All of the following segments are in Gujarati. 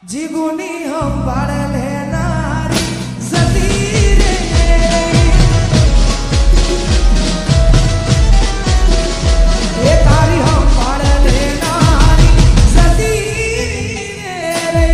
जीगुनी हम बाड़ लेनारी सती रे ये तारी हम बाड़ लेनारी सती रे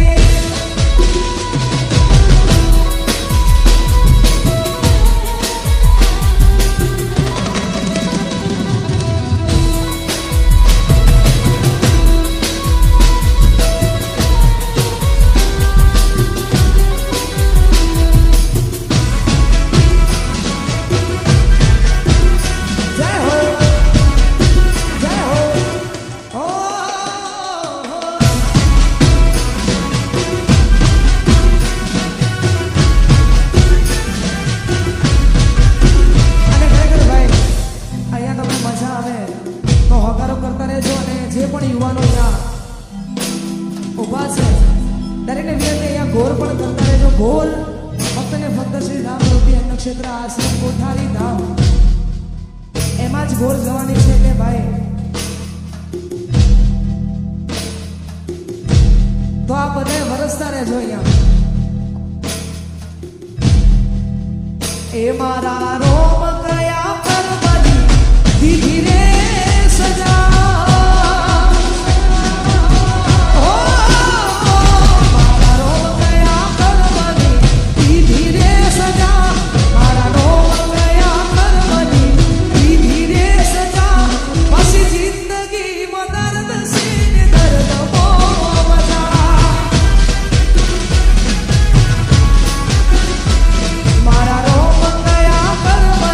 क्षेत्र आश्रम कोठारी धाम एमाज गोर जवानी छे ने भाई तो आ बधे वरसता रहेजो अहींया ए मारा रोम कया करवली दीदी रे सजा मारा रोम गया करवली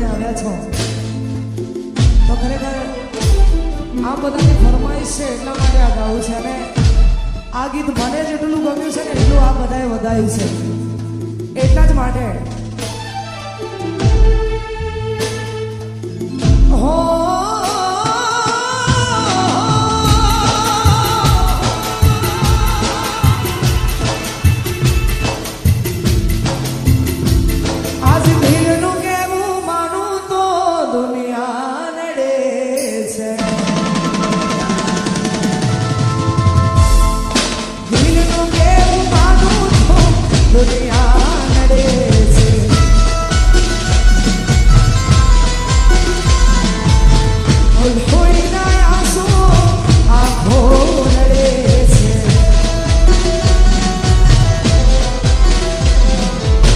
અહીંયા આવ્યા છો તો ખરેખર આ બધાની ફરમાઈશ છે એટલા માટે આ ગાવું છે અને આ ગીત મને જેટલું ગમ્યું છે ને એટલું આ બધાએ વધાયું છે એટલા જ માટે હો આજ દિલનું કેવું માનું તો દુનિયા નડે છે દિલનું કેવું માનું તો દુનિયા નડે છે કોઈના આંસુ આંખો નડે છે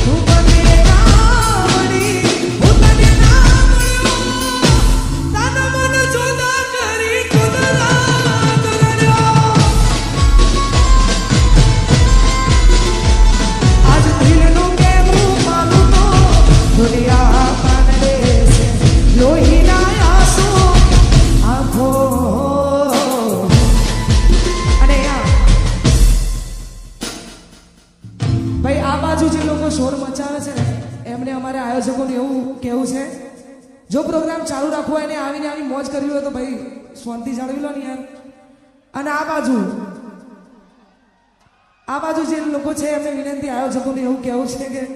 તું મને ના મળી હું તને ના મળ્યો તન મન જુદા કરી કુદરત ગણ્યો આજ દિલનું કેવું માનું તો દુનિયા નડે છે લોહીના આંસુ આંખો અને ભાઈ આ બાજુ જે લોકો શોર મચાવે છે ને એમને અમારે આયોજકોને એવું કહેવું છે જો પ્રોગ્રામ ચાલુ રાખવો હોય એને આવીને આવી મોજ કરવી હોય તો ભાઈ શાંતિ જાળવી લો ને યાર અને આ બાજુ જે લોકો છે એમને વિનંતી આયોજકોને એવું કહેવું છે કે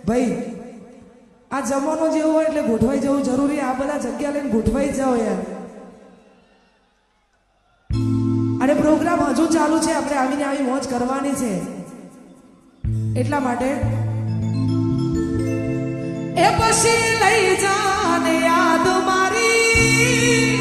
ભાઈ આ જમવાનો જેવું હોય એટલે ગોઠવાઈ જવું જરૂરી આ બધા જગ્યા લઈને ગોઠવાઈ જાઓ યાર અને પ્રોગ્રામ હજુ ચાલુ છે આપણે આવીને આવી મોજ કરવાની છે એટલા માટે એ પછી લઈ જાને યાદ મારી